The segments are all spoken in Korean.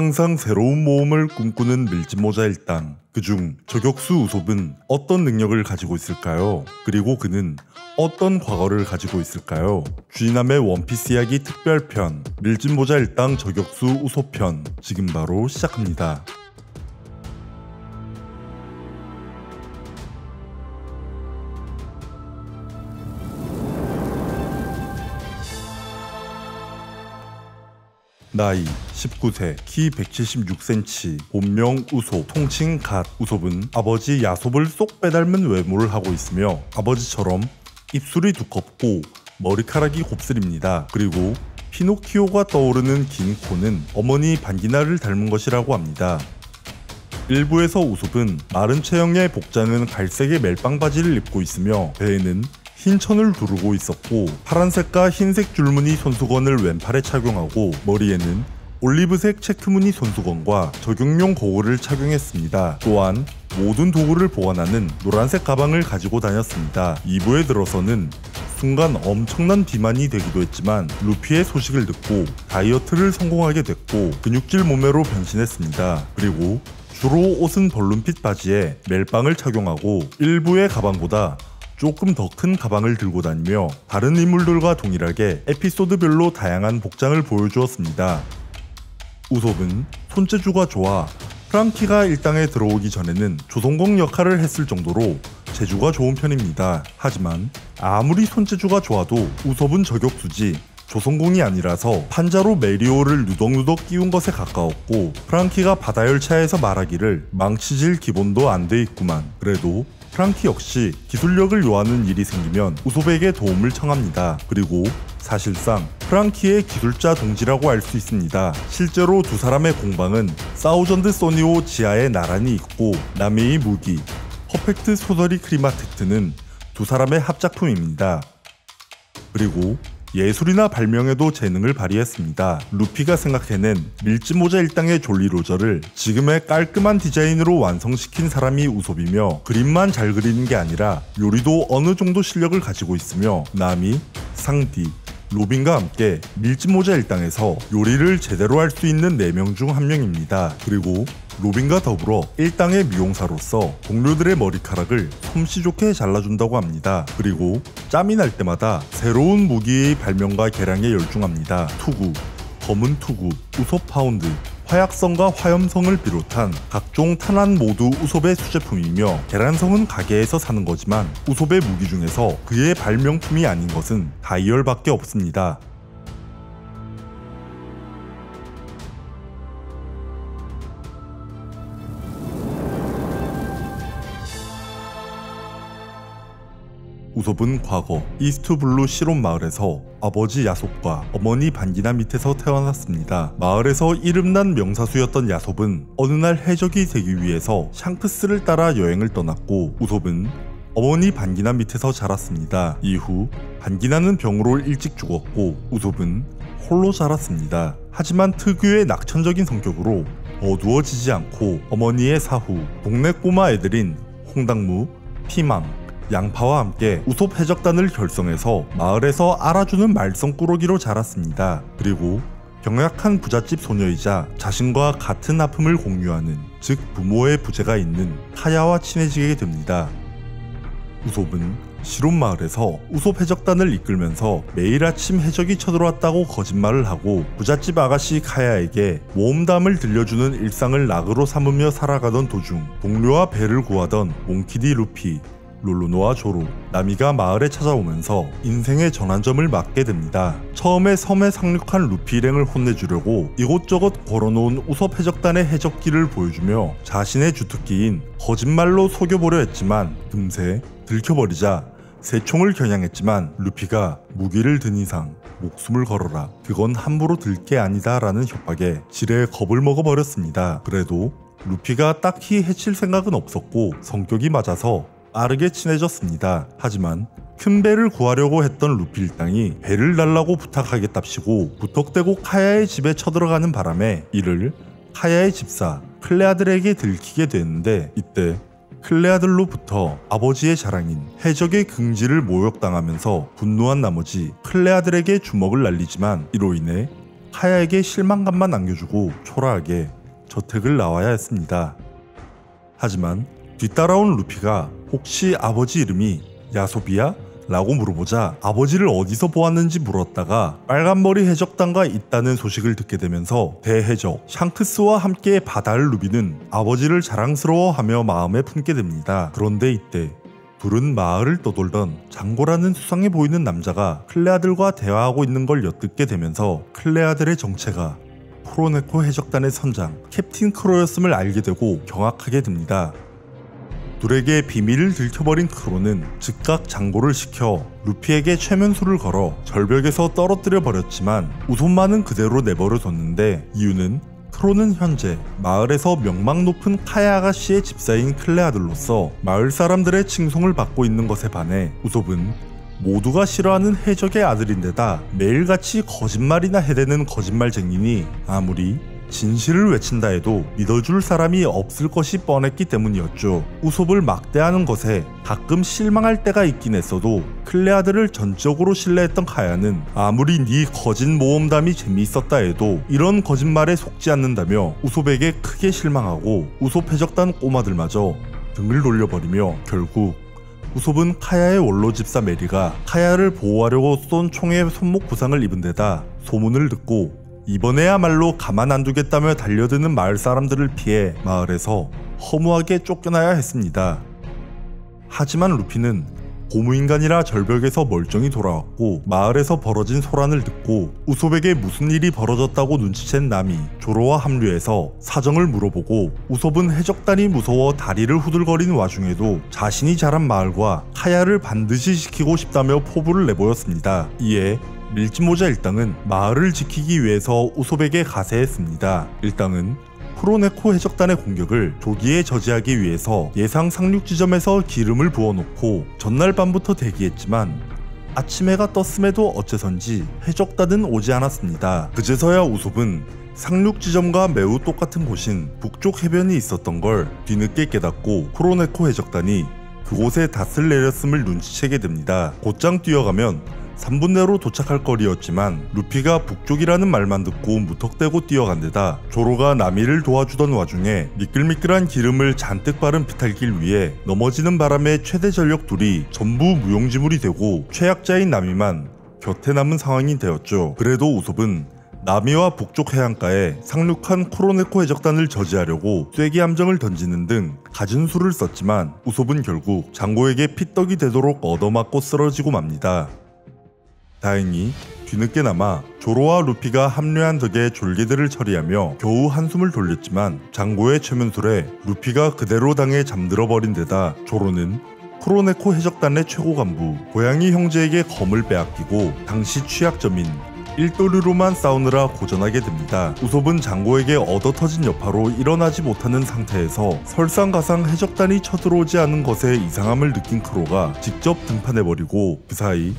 항상 새로운 모험을 꿈꾸는 밀짚모자 일당. 그중 저격수 우솝은 어떤 능력을 가지고 있을까요? 그리고 그는 어떤 과거를 가지고 있을까요? 쥐남의 원피스 이야기 특별편 밀짚모자 일당 저격수 우솝편 지금 바로 시작합니다. 나이 19세, 키 176cm, 본명 우솝, 통칭 갓. 우솝은 아버지 야솝을 쏙 빼닮은 외모를 하고 있으며 아버지처럼 입술이 두껍고 머리카락이 곱슬입니다. 그리고 피노키오가 떠오르는 긴 코는 어머니 반기나를 닮은 것이라고 합니다. 일부에서 우솝은 마른 체형의 복장은 갈색의 멜빵 바지를 입고 있으며 배에는 흰 천을 두르고 있었고 파란색과 흰색 줄무늬 손수건을 왼팔에 착용하고 머리에는 올리브색 체크무늬 손수건과 적용용 고글을 착용했습니다. 또한 모든 도구를 보관하는 노란색 가방을 가지고 다녔습니다. 2부에 들어서는 순간 엄청난 비만이 되기도 했지만 루피의 소식을 듣고 다이어트를 성공하게 됐고 근육질 몸매로 변신했습니다. 그리고 주로 옷은 벌룬핏 바지에 멜빵을 착용하고 일부의 가방보다 조금 더 큰 가방을 들고 다니며 다른 인물들과 동일하게 에피소드별로 다양한 복장을 보여주었습니다. 우솝은 손재주가 좋아 프랑키가 일당에 들어오기 전에는 조선공 역할을 했을 정도로 재주가 좋은 편입니다. 하지만 아무리 손재주가 좋아도 우솝은 저격수지 조선공이 아니라서 판자로 메리오를 누덕누덕 끼운 것에 가까웠고 프랑키가 바다열차에서 말하기를 망치질 기본도 안 돼 있구만. 그래도 프랑키 역시 기술력을 요하는 일이 생기면 우솝에게 도움을 청합니다. 그리고 사실상 프랑키의 기술자 동지라고 알 수 있습니다. 실제로 두 사람의 공방은 사우전드 소니오 지하에 나란히 있고 남해의 무기 퍼펙트 소더리 크리마테트는 두 사람의 합작품입니다. 그리고 예술이나 발명에도 재능을 발휘했습니다. 루피가 생각해낸 밀짚모자 일당의 졸리 로저를 지금의 깔끔한 디자인으로 완성시킨 사람이 우솝이며 그림만 잘 그리는 게 아니라 요리도 어느 정도 실력을 가지고 있으며 나미, 상디, 로빈과 함께 밀짚모자 일당에서 요리를 제대로 할 수 있는 4명 중 1명입니다. 그리고 로빈과 더불어 일당의 미용사로서 동료들의 머리카락을 솜씨 좋게 잘라준다고 합니다. 그리고 짬이 날 때마다 새로운 무기의 발명과 개량에 열중합니다. 투구, 검은 투구, 우솝 파운드, 화약성과 화염성을 비롯한 각종 탄환 모두 우솝의 수제품이며 계란성은 가게에서 사는 거지만 우솝의 무기 중에서 그의 발명품이 아닌 것은 다이얼밖에 없습니다. 우솝은 과거 이스트블루 실온 마을에서 아버지 야솝과 어머니 반기나 밑에서 태어났습니다. 마을에서 이름난 명사수였던 야솝은 어느 날 해적이 되기 위해서 샹크스를 따라 여행을 떠났고 우솝은 어머니 반기나 밑에서 자랐습니다. 이후 반기나는 병으로 일찍 죽었고 우솝은 홀로 자랐습니다. 하지만 특유의 낙천적인 성격으로 어두워지지 않고 어머니의 사후, 동네 꼬마 애들인 홍당무, 피망, 양파와 함께 우솝 해적단을 결성해서 마을에서 알아주는 말썽꾸러기로 자랐습니다. 그리고 병약한 부잣집 소녀이자 자신과 같은 아픔을 공유하는 즉 부모의 부재가 있는 카야와 친해지게 됩니다. 우솝은 실온마을에서 우솝 해적단을 이끌면서 매일 아침 해적이 쳐들어왔다고 거짓말을 하고 부잣집 아가씨 카야에게 모험담을 들려주는 일상을 낙으로 삼으며 살아가던 도중 동료와 배를 구하던 몽키디 루피, 롤로노와 조로, 나미가 마을에 찾아오면서 인생의 전환점을 맞게 됩니다. 처음에 섬에 상륙한 루피 일행을 혼내주려고 이곳저곳 걸어놓은 우솝 해적단의 해적기를 보여주며 자신의 주특기인 거짓말로 속여보려 했지만 금세 들켜버리자 새 총을 겨냥했지만 루피가 무기를 든 이상 목숨을 걸어라, 그건 함부로 들 게 아니다 라는 협박에 지레 겁을 먹어버렸습니다. 그래도 루피가 딱히 해칠 생각은 없었고 성격이 맞아서 빠르게 친해졌습니다. 하지만 큰 배를 구하려고 했던 루피 일당이 배를 달라고 부탁하겠답시고 부탁대고 카야의 집에 쳐들어가는 바람에 이를 카야의 집사 클레아들에게 들키게 되는데 이때 클레아들로부터 아버지의 자랑인 해적의 긍지를 모욕당하면서 분노한 나머지 클레아들에게 주먹을 날리지만 이로 인해 카야에게 실망감만 안겨주고 초라하게 저택을 나와야 했습니다. 하지만 뒤따라온 루피가 혹시 아버지 이름이 야소비야? 라고 물어보자 아버지를 어디서 보았는지 물었다가 빨간머리 해적단과 있다는 소식을 듣게 되면서 대해적 샹크스와 함께 바다를 누비는 아버지를 자랑스러워하며 마음에 품게 됩니다. 그런데 이때 둘은 마을을 떠돌던 장고라는 수상해 보이는 남자가 클레아들과 대화하고 있는 걸 엿듣게 되면서 클레아들의 정체가 쿠로네코 해적단의 선장 캡틴 크로였음을 알게 되고 경악하게 됩니다. 둘에게 비밀을 들켜버린 크로는 즉각 장고를 시켜 루피에게 최면수를 걸어 절벽에서 떨어뜨려 버렸지만 우손만은 그대로 내버려 뒀는데 이유는 크로는 현재 마을에서 명망 높은 카야 아가씨의 집사인 클레아들로서 마을 사람들의 칭송을 받고 있는 것에 반해 우솝은 모두가 싫어하는 해적의 아들인데다 매일같이 거짓말이나 해대는 거짓말쟁이니 아무리 진실을 외친다 해도 믿어줄 사람이 없을 것이 뻔했기 때문이었죠. 우솝을 막대하는 것에 가끔 실망할 때가 있긴 했어도 클레아들을 전적으로 신뢰했던 카야는 아무리 네 거짓 모험담이 재미있었다 해도 이런 거짓말에 속지 않는다며 우솝에게 크게 실망하고 우솝 해적단 꼬마들마저 등을 돌려버리며 결국 우솝은 카야의 원로 집사 메리가 카야를 보호하려고 쏜 총에 손목 부상을 입은 데다 소문을 듣고 이번에야말로 가만 안 두겠다며 달려드는 마을 사람들을 피해 마을에서 허무하게 쫓겨나야 했습니다. 하지만 루피는 고무인간이라 절벽에서 멀쩡히 돌아왔고 마을에서 벌어진 소란을 듣고 우솝에게 무슨 일이 벌어졌다고 눈치챈 나미 조로와 합류해서 사정을 물어보고 우솝은 해적단이 무서워 다리를 후들거리는 와중에도 자신이 자란 마을과 카야를 반드시 지키고 싶다며 포부를 내보였습니다. 이에 밀짚모자 일당은 마을을 지키기 위해서 우솝에게 가세했습니다. 일당은 쿠로네코 해적단의 공격을 조기에 저지하기 위해서 예상 상륙 지점에서 기름을 부어놓고 전날 밤부터 대기했지만 아침 해가 떴음에도 어째선지 해적단은 오지 않았습니다. 그제서야 우솝은 상륙 지점과 매우 똑같은 곳인 북쪽 해변이 있었던 걸 뒤늦게 깨닫고 쿠로네코 해적단이 그곳에 닷을 내렸음을 눈치채게 됩니다. 곧장 뛰어가면 3분 내로 도착할 거리였지만 루피가 북쪽이라는 말만 듣고 무턱대고 뛰어간 데다 조로가 나미를 도와주던 와중에 미끌미끌한 기름을 잔뜩 바른 비탈길 위에 넘어지는 바람에 최대 전력 둘이 전부 무용지물이 되고 최약자인 나미만 곁에 남은 상황이 되었죠. 그래도 우솝은 나미와 북쪽 해안가에 상륙한 쿠로네코 해적단을 저지하려고 쐐기 함정을 던지는 등 갖은 수를 썼지만 우솝은 결국 장고에게 피떡이 되도록 얻어맞고 쓰러지고 맙니다. 다행히 뒤늦게나마 조로와 루피가 합류한 덕에 졸개들을 처리하며 겨우 한숨을 돌렸지만 장고의 최면술에 루피가 그대로 당해 잠들어버린 데다 조로는 쿠로네코 해적단의 최고 간부 고양이 형제에게 검을 빼앗기고 당시 취약점인 1도류로만 싸우느라 고전하게 됩니다. 우솝은 장고에게 얻어터진 여파로 일어나지 못하는 상태에서 설상가상 해적단이 쳐들어오지 않은 것에 이상함을 느낀 크로가 직접 등판해버리고 그 사이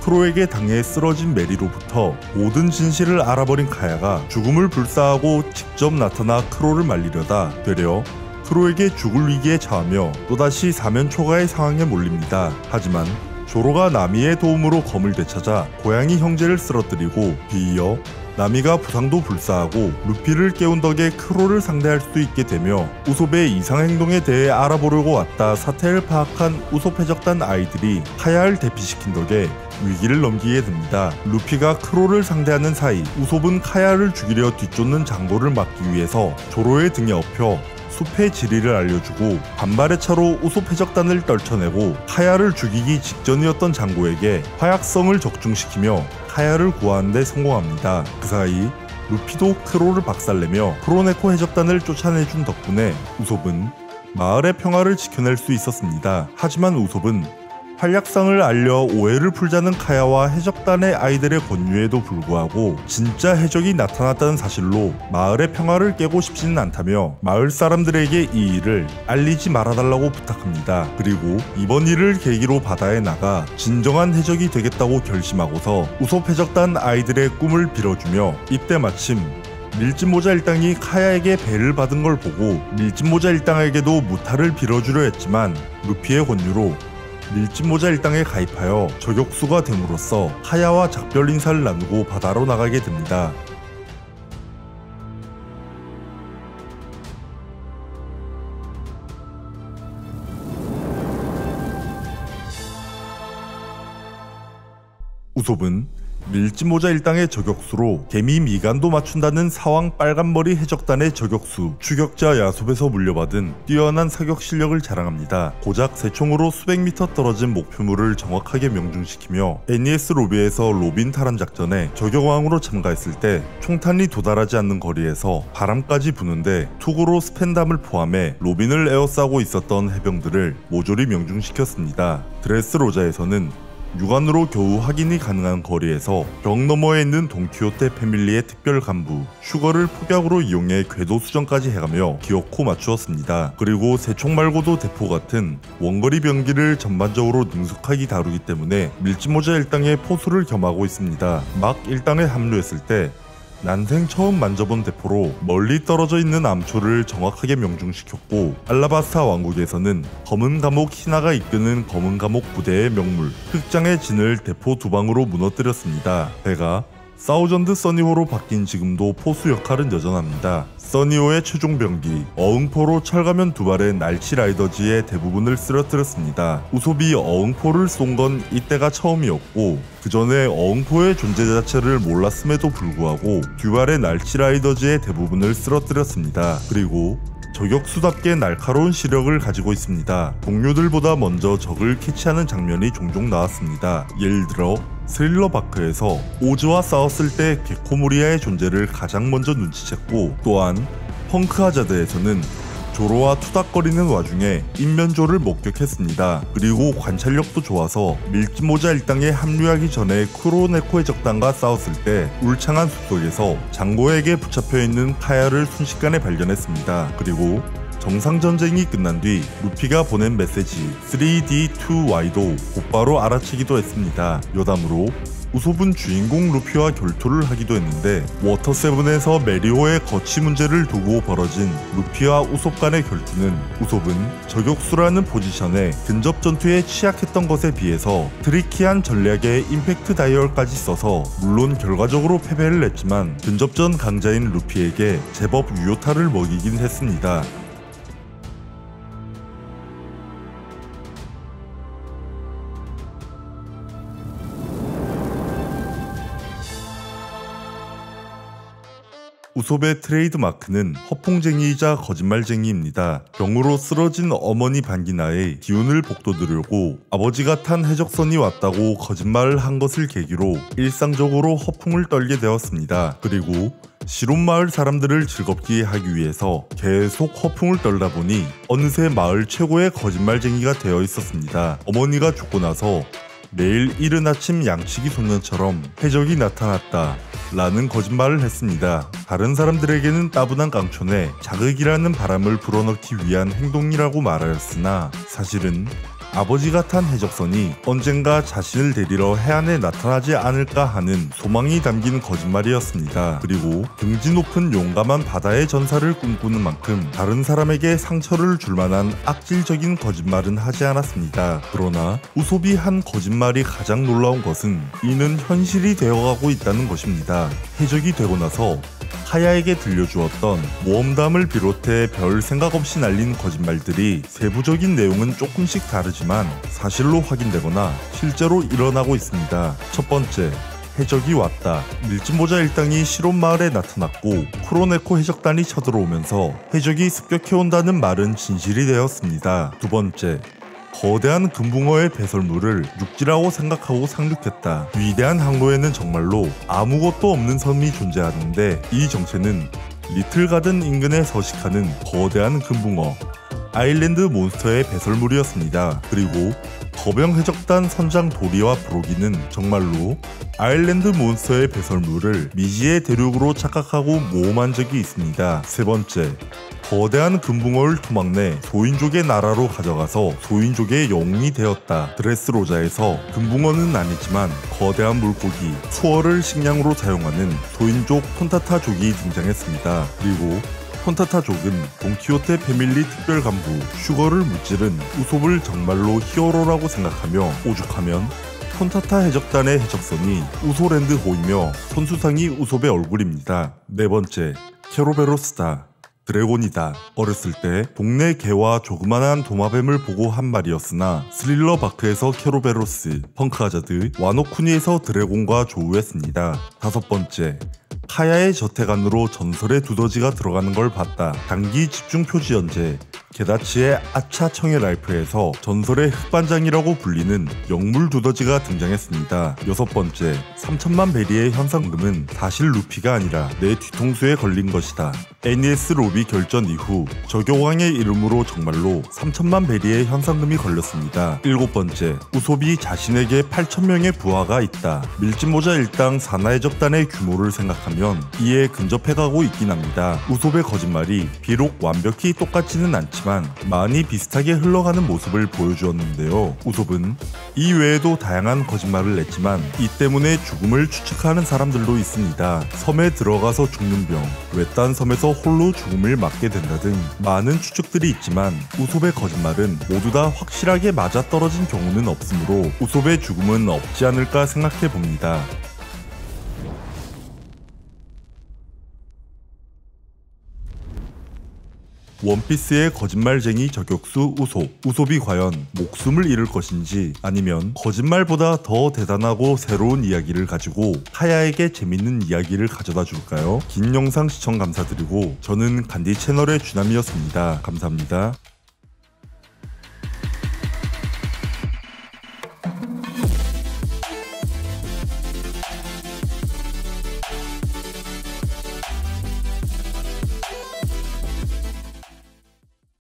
크로에게 당해 쓰러진 메리로부터 모든 진실을 알아버린 카야가 죽음을 불사하고 직접 나타나 크로를 말리려다 되려 크로에게 죽을 위기에 처하며 또다시 사면초가의 상황에 몰립니다. 하지만 조로가 나미의 도움으로 검을 되찾아 고양이 형제를 쓰러뜨리고 뒤이어 나미가 부상도 불사하고 루피를 깨운 덕에 크로를 상대할 수 있게 되며 우솝의 이상행동에 대해 알아보려고 왔다 사태를 파악한 우솝 해적단 아이들이 카야를 대피시킨 덕에 위기를 넘기게 됩니다. 루피가 크로를 상대하는 사이 우솝은 카야를 죽이려 뒤쫓는 장고를 막기 위해서 조로의 등에 엎여 숲의 지리를 알려주고 반발의 차로 우솝 해적단을 떨쳐내고 카야를 죽이기 직전이었던 장고에게 화약성을 적중시키며 카야를 구하는 데 성공합니다. 그 사이 루피도 크로를 박살내며 쿠로네코 해적단을 쫓아내준 덕분에 우솝은 마을의 평화를 지켜낼 수 있었습니다. 하지만 우솝은 활약상을 알려 오해를 풀자는 카야와 해적단의 아이들의 권유에도 불구하고 진짜 해적이 나타났다는 사실로 마을의 평화를 깨고 싶지는 않다며 마을 사람들에게 이 일을 알리지 말아달라고 부탁합니다. 그리고 이번 일을 계기로 바다에 나가 진정한 해적이 되겠다고 결심하고서 우솝 해적단 아이들의 꿈을 빌어주며 이때 마침 밀짚모자 일당이 카야에게 배를 받은 걸 보고 밀짚모자 일당에게도 무탈을 빌어주려 했지만 루피의 권유로 밀짚모자 일당에 가입하여 저격수가 됨으로써 카야와 작별 인사를 나누고 바다로 나가게 됩니다. 우솝은 밀짚모자 일당의 저격수로 개미 미간도 맞춘다는 사왕 빨간머리 해적단의 저격수 추격자 야솝에서 물려받은 뛰어난 사격 실력을 자랑합니다. 고작 세 총으로 수백 미터 떨어진 목표물을 정확하게 명중시키며 NES 로비에서 로빈 탈환 작전에 저격왕으로 참가했을 때 총탄이 도달하지 않는 거리에서 바람까지 부는데 투구로 스펜담을 포함해 로빈을 에워싸고 있었던 해병들을 모조리 명중시켰습니다. 드레스로자에서는 육안으로 겨우 확인이 가능한 거리에서 벽 너머에 있는 돈키호테 패밀리의 특별 간부 슈거를 폭약으로 이용해 궤도 수정까지 해가며 기어코 맞추었습니다. 그리고 세총 말고도 대포 같은 원거리 병기를 전반적으로 능숙하게 다루기 때문에 밀짚모자 일당의 포수를 겸하고 있습니다. 막 일당에 합류했을 때 난생 처음 만져본 대포로 멀리 떨어져 있는 암초를 정확하게 명중시켰고, 알라바스타 왕국에서는 검은 감옥 히나가 이끄는 검은 감옥 부대의 명물 흑장의 진을 대포 두 방으로 무너뜨렸습니다. 배가 사우전드 써니호로 바뀐 지금도 포수 역할은 여전합니다. 써니호의 최종 병기 어흥포로 철가면 두 발의 날치 라이더지의 대부분을 쓰러뜨렸습니다. 우솝이 어흥포를 쏜 건 이때가 처음이었고, 그 전에 어흥포의 존재 자체를 몰랐음에도 불구하고 듀발의 날치 라이더지의 대부분을 쓰러뜨렸습니다. 그리고 저격수답게 날카로운 시력을 가지고 있습니다. 동료들보다 먼저 적을 캐치하는 장면이 종종 나왔습니다. 예를 들어 스릴러 바크에서 오즈와 싸웠을 때 게코모리아의 존재를 가장 먼저 눈치챘고, 또한 펑크 하자드에서는 조로와 투닥거리는 와중에 인면조를 목격했습니다. 그리고 관찰력도 좋아서 밀짚모자 일당에 합류하기 전에 쿠로네코 해적단과 싸웠을 때 울창한 숲속에서 장고에게 붙잡혀있는 카야를 순식간에 발견했습니다. 그리고 정상전쟁이 끝난 뒤 루피가 보낸 메시지 3D2Y도 곧바로 알아채기도 했습니다. 여담으로 우솝은 주인공 루피와 결투를 하기도 했는데, 워터7에서 메리오의 거치 문제를 두고 벌어진 루피와 우솝 간의 결투는 우솝은 저격수라는 포지션에 근접 전투에 취약했던 것에 비해서 트리키한 전략에 임팩트 다이얼까지 써서 물론 결과적으로 패배를 했지만 근접전 강자인 루피에게 제법 유효타를 먹이긴 했습니다. 우솝의 트레이드 마크는 허풍쟁이이자 거짓말쟁이입니다. 병으로 쓰러진 어머니 반기나의 기운을 복돋으려고 아버지가 탄 해적선이 왔다고 거짓말을 한 것을 계기로 일상적으로 허풍을 떨게 되었습니다. 그리고 시론마을 사람들을 즐겁게 하기 위해서 계속 허풍을 떨다 보니 어느새 마을 최고의 거짓말쟁이가 되어 있었습니다. 어머니가 죽고 나서 매일 이른 아침 양치기 소년처럼 해적이 나타났다 라는 거짓말을 했습니다. 다른 사람들에게는 따분한 깡촌에 자극이라는 바람을 불어넣기 위한 행동이라고 말하였으나, 사실은 아버지가 탄 해적선이 언젠가 자신을 데리러 해안에 나타나지 않을까 하는 소망이 담긴 거짓말이었습니다. 그리고 등지 높은 용감한 바다의 전사를 꿈꾸는 만큼 다른 사람에게 상처를 줄 만한 악질적인 거짓말은 하지 않았습니다. 그러나 우솝이 한 거짓말이 가장 놀라운 것은 이는 현실이 되어가고 있다는 것입니다. 해적이 되고 나서 카야에게 들려주었던 모험담을 비롯해 별 생각 없이 날린 거짓말들이 세부적인 내용은 조금씩 다르지만 사실로 확인되거나 실제로 일어나고 있습니다. 첫 번째, 해적이 왔다. 밀짚모자 일당이 시론마을에 나타났고 쿠로네코 해적단이 쳐들어오면서 해적이 습격해온다는 말은 진실이 되었습니다. 두 번째, 거대한 금붕어의 배설물을 육지라고 생각하고 상륙했다. 위대한 항로에는 정말로 아무것도 없는 섬이 존재하는데, 이 정체는 리틀 가든 인근에 서식하는 거대한 금붕어 아일랜드 몬스터의 배설물이었습니다. 그리고 거병 해적단 선장 도리와 브로기는 정말로 아일랜드 몬스터의 배설물을 미지의 대륙으로 착각하고 모험한 적이 있습니다. 세 번째, 거대한 금붕어를 토막내 소인족의 나라로 가져가서 소인족의 영웅이 되었다. 드레스로자에서 금붕어는 아니지만 거대한 물고기 수어를 식량으로 사용하는 소인족 폰타타족이 등장했습니다. 그리고 폰타타족은 돈키호테 패밀리 특별 간부 슈거를 무찌른 우솝을 정말로 히어로라고 생각하며 오죽하면 폰타타 해적단의 해적선이 우소랜드 호이며 손수상이 우솝의 얼굴입니다. 네 번째, 케로베로스다. 드래곤이다. 어렸을 때 동네 개와 조그만한 도마뱀을 보고 한 말이었으나 스릴러 바크에서 케로베로스, 펑크하자드, 와노쿠니에서 드래곤과 조우했습니다. 5번째, 카야의 저택 안으로 전설의 두더지가 들어가는 걸 봤다. 단기 집중 표지 연재, 게다치의 아차 청해 라이프에서 전설의 흑반장이라고 불리는 영물 두더지가 등장했습니다. 6번째, 3천만 베리의 현상금은 사실 루피가 아니라 내 뒤통수에 걸린 것이다. NES 로비 결전 이후 저교왕의 이름으로 정말로 3천만 베리의 현상금이 걸렸습니다. 7번째, 우솝이 자신에게 8천명의 부하가 있다. 밀짚모자 일당 사나이 적단의 규모를 생각하면 이에 근접해가고 있긴 합니다. 우솝의 거짓말이 비록 완벽히 똑같지는 않지만 많이 비슷하게 흘러가는 모습을 보여주었는데요. 우솝은 이 외에도 다양한 거짓말을 냈지만 이 때문에 죽음을 추측하는 사람들도 있습니다. 섬에 들어가서 죽는 병, 외딴 섬에서 홀로 죽음을 맞게 된다 등 많은 추측들이 있지만 우솝의 거짓말은 모두 다 확실하게 맞아떨어진 경우는 없으므로 우솝의 죽음은 없지 않을까 생각해 봅니다. 원피스의 거짓말쟁이 저격수 우솝. 우솝이 과연 목숨을 잃을 것인지 아니면 거짓말보다 더 대단하고 새로운 이야기를 가지고 카야에게 재밌는 이야기를 가져다 줄까요? 긴 영상 시청 감사드리고 저는 간디 채널의 주남이었습니다. 감사합니다.